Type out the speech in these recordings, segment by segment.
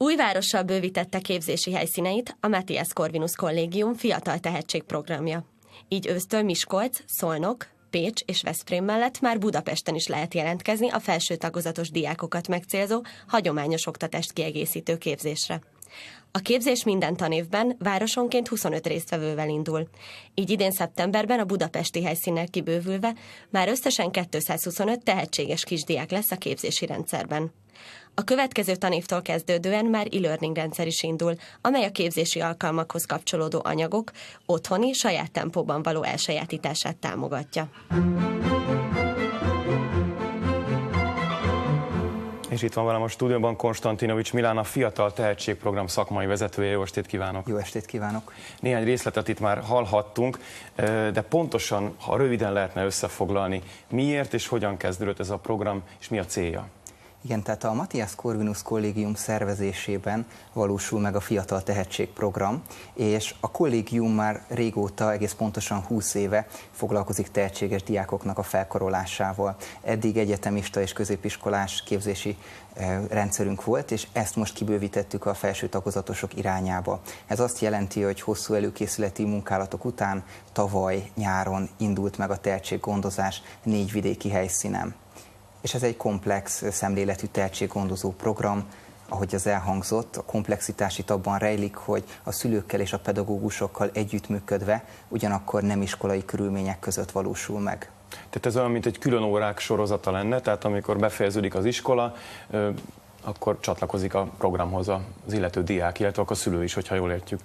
Újvárossal bővítette képzési helyszíneit a Matthias Corvinus Kollégium fiatal tehetségprogramja. Így ősztől Miskolc, Szolnok, Pécs és Veszprém mellett már Budapesten is lehet jelentkezni a felső tagozatos diákokat megcélzó, hagyományos oktatást kiegészítő képzésre. A képzés minden tanévben városonként 25 résztvevővel indul. Így idén szeptemberben a budapesti helyszínnel kibővülve már összesen 225 tehetséges kisdiák lesz a képzési rendszerben. A következő tanévtól kezdődően már e-learning rendszer is indul, amely a képzési alkalmakhoz kapcsolódó anyagok otthoni, saját tempóban való elsajátítását támogatja. És itt van velem a stúdióban Konstantinovics Milán, a Fiatal Tehetségprogram szakmai vezetője. Jó estét kívánok! Jó estét kívánok! Néhány részletet itt már hallhattunk, de pontosan, ha röviden lehetne összefoglalni, miért és hogyan kezdődött ez a program, és mi a célja? Igen, tehát a Matthias Corvinus Kollégium szervezésében valósul meg a Fiatal Tehetségprogram, és a kollégium már régóta, egész pontosan 20 éve foglalkozik tehetséges diákoknak a felkarolásával. Eddig egyetemista és középiskolás képzési rendszerünk volt, és ezt most kibővítettük a felső tagozatosok irányába. Ez azt jelenti, hogy hosszú előkészületi munkálatok után tavaly nyáron indult meg a tehetséggondozás 4 vidéki helyszínen. És ez egy komplex szemléletű tehetséggondozó program, ahogy az elhangzott, a komplexitás itt abban rejlik, hogy a szülőkkel és a pedagógusokkal együttműködve ugyanakkor nem iskolai körülmények között valósul meg. Tehát ez olyan, mint egy külön órák sorozata lenne, tehát amikor befejeződik az iskola, akkor csatlakozik a programhoz az illető diák, illetve a szülő is, hogyha jól értjük.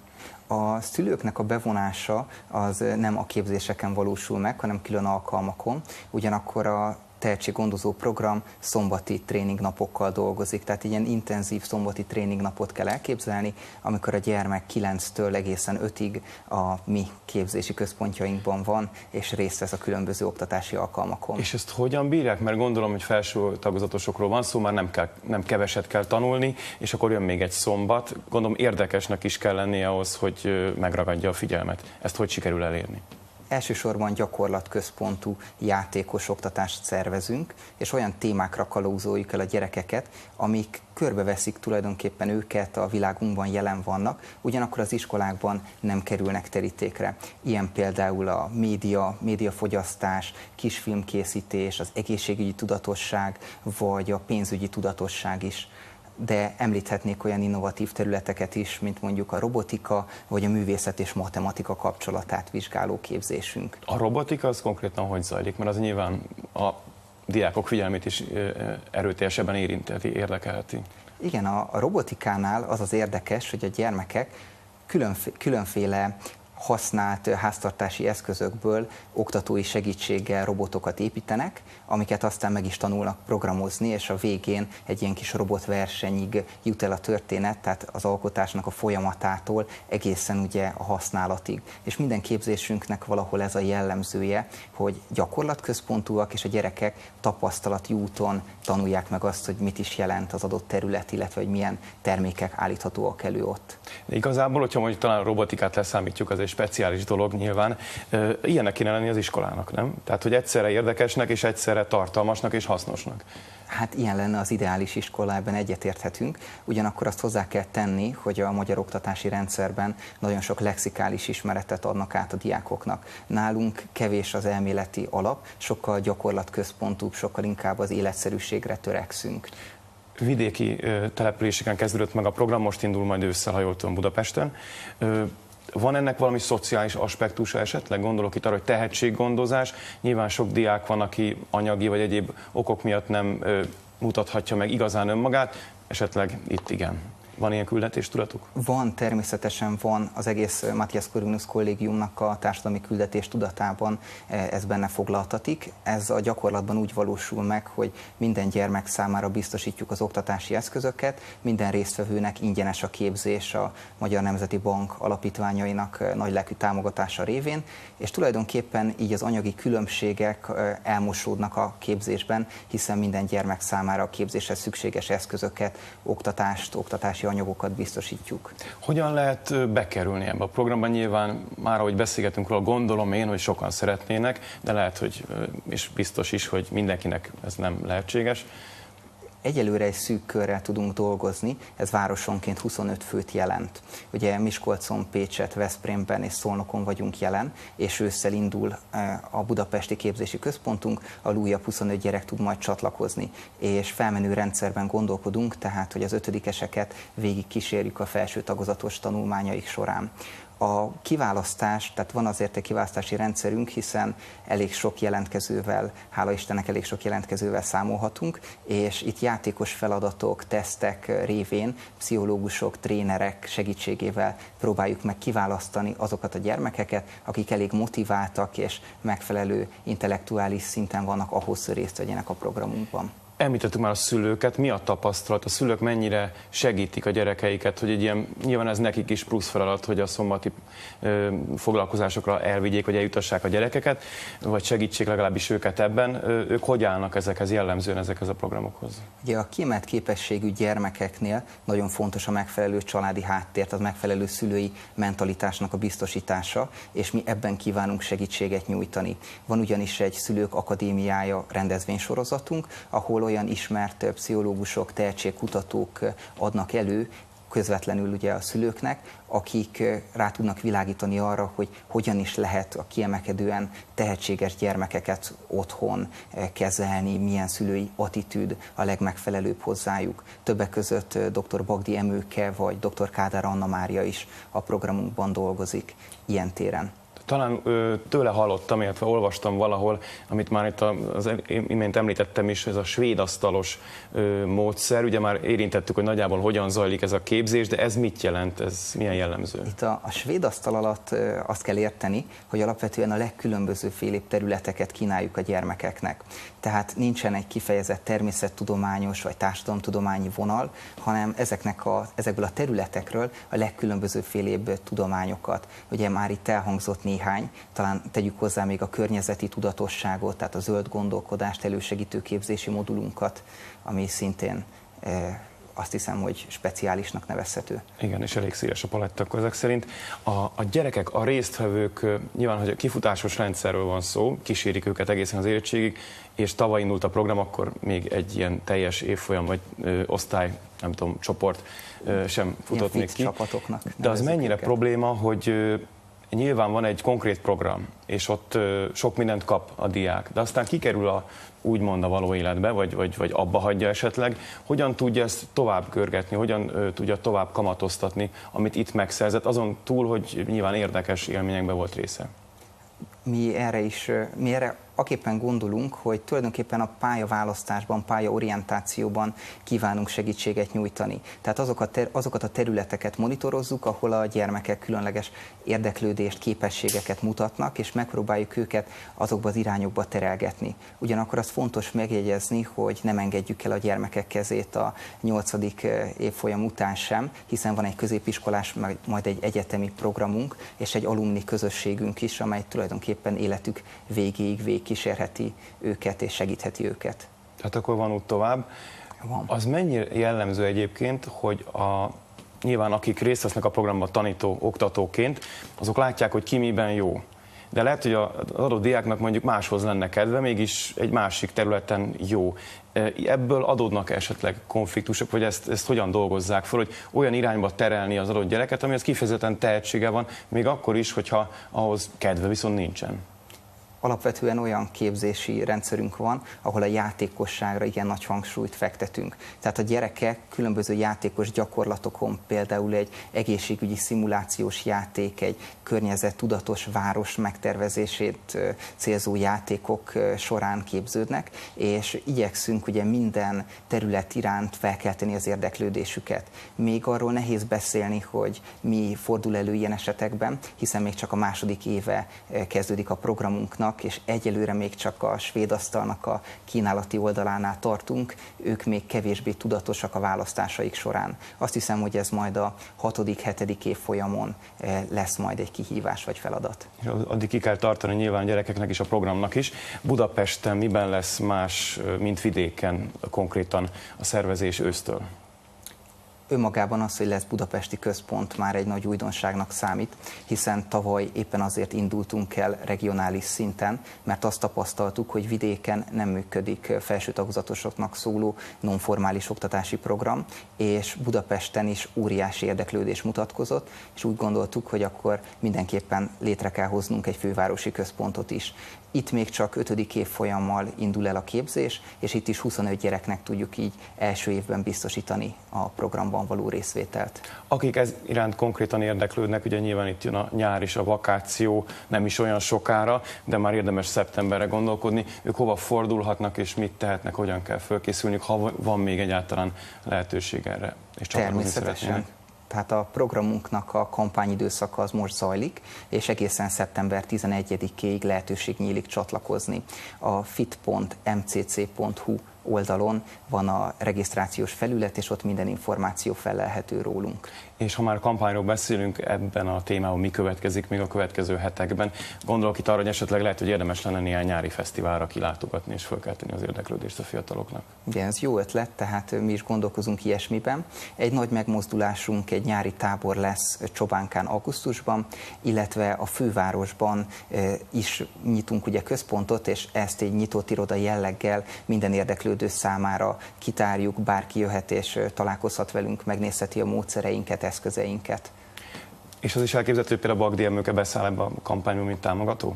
A szülőknek a bevonása az nem a képzéseken valósul meg, hanem külön alkalmakon, ugyanakkor a tehetséggondozó program szombati tréningnapokkal dolgozik, tehát ilyen intenzív szombati tréningnapot kell elképzelni, amikor a gyermek 9-től egészen 5-ig a mi képzési központjainkban van, és részt vesz a különböző oktatási alkalmakon. És ezt hogyan bírják? Mert gondolom, hogy felső tagozatosokról van szó, már nem keveset kell tanulni, és akkor jön még egy szombat. Gondolom érdekesnek is kell lennie ahhoz, hogy megragadja a figyelmet. Ezt hogy sikerül elérni? Elsősorban gyakorlatközpontú játékos oktatást szervezünk, és olyan témákra kalauzoljuk el a gyerekeket, amik körbeveszik tulajdonképpen őket, a világunkban jelen vannak, ugyanakkor az iskolákban nem kerülnek terítékre. Ilyen például a médiafogyasztás, kisfilmkészítés, az egészségügyi tudatosság, vagy a pénzügyi tudatosság is. De említhetnék olyan innovatív területeket is, mint mondjuk a robotika, vagy a művészet és matematika kapcsolatát vizsgáló képzésünk. A robotika az konkrétan hogy zajlik? Mert az nyilván a diákok figyelmét is erőteljesebben érintheti, érdekelheti. Igen, a robotikánál az az érdekes, hogy a gyermekek különféle használt háztartási eszközökből oktatói segítséggel robotokat építenek, amiket aztán meg is tanulnak programozni, és a végén egy ilyen kis robotversenyig jut el a történet, tehát az alkotásnak a folyamatától egészen ugye a használatig. És minden képzésünknek valahol ez a jellemzője, hogy gyakorlatközpontúak, és a gyerekek tapasztalati úton tanulják meg azt, hogy mit is jelent az adott terület, illetve hogy milyen termékek állíthatóak elő ott. De igazából, hogyha mondjuk talán a robotikát leszámítjuk, az egy speciális dolog nyilván, ilyenek kéne lenni az iskolának, nem? Tehát, hogy egyszerre érdekesnek, és egyszerre tartalmasnak és hasznosnak. Hát ilyen lenne az ideális iskola, ebben egyetérthetünk, ugyanakkor azt hozzá kell tenni, hogy a magyar oktatási rendszerben nagyon sok lexikális ismeretet adnak át a diákoknak. Nálunk kevés az elméleti alap, sokkal gyakorlatközpontúbb, sokkal inkább az életszerűségre törekszünk. Vidéki településeken kezdődött meg a program, most indul majd ősszel, ha jól tudom, Budapesten. Van ennek valami szociális aspektusa esetleg? Gondolok itt arra, hogy tehetséggondozás. Nyilván sok diák van, aki anyagi vagy egyéb okok miatt nem mutathatja meg igazán önmagát. Esetleg itt igen. Van ilyen küldetéstudatuk? Van, természetesen van. Az egész Matthias Corvinus Kollégiumnak a társadalmi küldetés tudatában ez benne foglaltatik. Ez a gyakorlatban úgy valósul meg, hogy minden gyermek számára biztosítjuk az oktatási eszközöket, minden résztvevőnek ingyenes a képzés a Magyar Nemzeti Bank alapítványainak nagylelkű támogatása révén, és tulajdonképpen így az anyagi különbségek elmosódnak a képzésben, hiszen minden gyermek számára a képzéshez szükséges eszközöket, oktatási anyagokat biztosítjuk. Hogyan lehet bekerülni ebbe a programban? Nyilván már, ahogy beszélgetünk róla, gondolom én, hogy sokan szeretnének, de lehet, hogy, és biztos is, hogy mindenkinek ez nem lehetséges. egyelőre egy szűk körrel tudunk dolgozni, ez városonként 25 főt jelent. Ugye Miskolcon, Pécset, Veszprémben és Szolnokon vagyunk jelen, és ősszel indul a budapesti képzési központunk, ahol újabb 25 gyerek tud majd csatlakozni. És felmenő rendszerben gondolkodunk, tehát hogy az ötödikeseket végig kísérjük a felső tagozatos tanulmányaik során. A kiválasztás, tehát van azért egy kiválasztási rendszerünk, hiszen elég sok jelentkezővel, hála Istennek elég sok jelentkezővel számolhatunk, és itt játékos feladatok, tesztek révén, pszichológusok, trénerek segítségével próbáljuk meg kiválasztani azokat a gyermekeket, akik elég motiváltak és megfelelő intellektuális szinten vannak ahhoz, hogy részt vegyenek a programunkban. Említettük már a szülőket, mi a tapasztalat? A szülők mennyire segítik a gyerekeiket, hogy egy ilyen, nyilván ez nekik is plusz feladat, hogy a szombati foglalkozásokra elvigyék, vagy eljutassák a gyerekeket, vagy segítsék legalábbis őket ebben. Ők hogy állnak ezekhez jellemzően, ezekhez a programokhoz? Ugye a kiemelt képességű gyermekeknél nagyon fontos a megfelelő családi háttér, az megfelelő szülői mentalitásnak a biztosítása, és mi ebben kívánunk segítséget nyújtani. Van ugyanis egy Szülők Akadémiája rendezvénysorozatunk, ahol olyan ismert pszichológusok, tehetségkutatók adnak elő, közvetlenül ugye a szülőknek, akik rá tudnak világítani arra, hogy hogyan is lehet a kiemelkedően tehetséges gyermekeket otthon kezelni, milyen szülői attitűd a legmegfelelőbb hozzájuk. Többek között dr. Bagdi Emőke vagy dr. Kádár Anna Mária is a programunkban dolgozik ilyen téren. Talán tőle hallottam, illetve olvastam valahol, amit már itt az imént említettem is, ez a svéd asztalos módszer. Ugye már érintettük, hogy nagyjából hogyan zajlik ez a képzés, de ez mit jelent, ez milyen jellemző? Itt a svéd asztal alatt azt kell érteni, hogy alapvetően a legkülönbözőfélébb területeket kínáljuk a gyermekeknek. Tehát nincsen egy kifejezett természettudományos vagy társadalomtudományi vonal, hanem ezekből a területekről a legkülönbözőfélébb tudományokat. Ugye már itt elhangzott néhány, talán tegyük hozzá még a környezeti tudatosságot, tehát a zöld gondolkodást elősegítő képzési modulunkat, ami szintén azt hiszem, hogy speciálisnak nevezhető. Igen, és elég széles a paletta akkor ezek szerint. A gyerekek, a résztvevők, nyilván, hogy a kifutásos rendszerről van szó, kísérik őket egészen az érettségig, és tavaly indult a program, akkor még egy ilyen teljes évfolyam vagy osztály, nem tudom, csoport sem futott még ki. De az mennyire őket probléma, hogy nyilván van egy konkrét program, és ott sok mindent kap a diák, de aztán kikerül úgymond a való életbe, vagy abba hagyja esetleg. Hogyan tudja ezt tovább görgetni, hogyan tudja tovább kamatoztatni, amit itt megszerzett, azon túl, hogy nyilván érdekes élményekben volt része? Mi erre aképpen gondolunk, hogy tulajdonképpen a pályaválasztásban, pályaorientációban kívánunk segítséget nyújtani. Tehát azokat a területeket monitorozzuk, ahol a gyermekek különleges érdeklődést, képességeket mutatnak, és megpróbáljuk őket azokba az irányokba terelgetni. Ugyanakkor az fontos megjegyezni, hogy nem engedjük el a gyermekek kezét a 8. évfolyam után sem, hiszen van egy középiskolás, majd egy egyetemi programunk, és egy alumni közösségünk is, amely tulajdonképpen életük végéig kísérheti őket és segítheti őket. Tehát akkor van út tovább. Van. Az mennyire jellemző egyébként, hogy nyilván akik részt vesznek a programban oktatóként, azok látják, hogy ki miben jó. De lehet, hogy az adott diáknak mondjuk máshoz lenne kedve, mégis egy másik területen jó. Ebből adódnak esetleg konfliktusok, vagy ezt hogyan dolgozzák fel, hogy olyan irányba terelni az adott gyereket, amihez kifejezetten tehetsége van, még akkor is, hogyha ahhoz kedve viszont nincsen. Alapvetően olyan képzési rendszerünk van, ahol a játékosságra igen nagy hangsúlyt fektetünk. Tehát a gyerekek különböző játékos gyakorlatokon, például egy egészségügyi szimulációs játék, egy környezettudatos város megtervezését célzó játékok során képződnek, és igyekszünk ugye minden terület iránt felkelteni az érdeklődésüket. Még arról nehéz beszélni, hogy mi fordul elő ilyen esetekben, hiszen még csak a második éve kezdődik a programunknak, és egyelőre még csak a svéd asztalnak a kínálati oldalánál tartunk, ők még kevésbé tudatosak a választásaik során. Azt hiszem, hogy ez majd a 6.-7. évfolyamon lesz majd egy kihívás vagy feladat. Addig ki kell tartani nyilván a gyerekeknek is, a programnak is. Budapesten miben lesz más, mint vidéken konkrétan a szervezés ősztől? Önmagában az, hogy lesz budapesti központ, már egy nagy újdonságnak számít, hiszen tavaly éppen azért indultunk el regionális szinten, mert azt tapasztaltuk, hogy vidéken nem működik felső tagozatosoknak szóló nonformális oktatási program, és Budapesten is óriási érdeklődés mutatkozott, és úgy gondoltuk, hogy akkor mindenképpen létre kell hoznunk egy fővárosi központot is. Itt még csak 5. évfolyammal indul el a képzés, és itt is 25 gyereknek tudjuk így első évben biztosítani a programban való részvételt. Akik ez iránt konkrétan érdeklődnek, ugye nyilván itt jön a nyár és a vakáció, nem is olyan sokára, de már érdemes szeptemberre gondolkodni. Ők hova fordulhatnak és mit tehetnek, hogyan kell fölkészülniük, ha van még egyáltalán lehetőség erre, és csatlakozni szeretnének? Tehát a programunknak a kampányidőszaka az most zajlik, és egészen szeptember 11-ig lehetőség nyílik csatlakozni. A fit.mcc.hu oldalon van a regisztrációs felület, és ott minden információ fellelhető rólunk. És ha már kampányról beszélünk, ebben a témában mi következik még a következő hetekben? Gondolok itt arra, hogy esetleg lehet, hogy érdemes lenne néhány nyári fesztiválra kilátogatni és felkelteni az érdeklődést a fiataloknak. Igen, ez jó ötlet, tehát mi is gondolkozunk ilyesmiben. Egy nagy megmozdulásunk, egy nyári tábor lesz Csobánkán augusztusban, illetve a fővárosban is nyitunk ugye központot, és ezt egy nyitott iroda jelleggel minden érdeklődő számára kitárjuk, bárki jöhet és találkozhat velünk, megnézheti a módszereinket, eszközeinket. És az is elképzelhető, hogy például Bagdi Emőke beszáll ebbe a kampányba, mint támogató?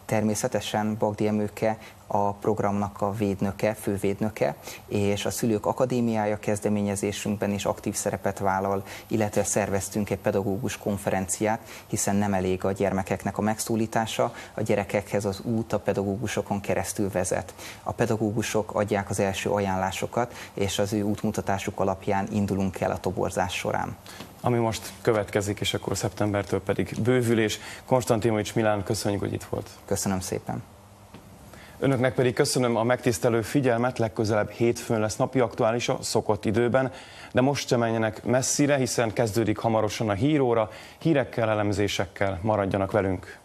Természetesen Bagdi Emőke a programnak a védnöke, fővédnöke, és a Szülők Akadémiája kezdeményezésünkben is aktív szerepet vállal, illetve szerveztünk egy pedagógus konferenciát, hiszen nem elég a gyermekeknek a megszólítása, a gyerekekhez az út a pedagógusokon keresztül vezet. A pedagógusok adják az első ajánlásokat, és az ő útmutatásuk alapján indulunk el a toborzás során. Ami most következik, és akkor szeptembertől pedig bővülés. Konstantinovics Milán, köszönjük, hogy itt volt. Köszönöm szépen. Önöknek pedig köszönöm a megtisztelő figyelmet, legközelebb hétfőn lesz napi aktuális a szokott időben, de most sem menjenek messzire, hiszen kezdődik hamarosan a híróra, hírekkel, elemzésekkel, maradjanak velünk.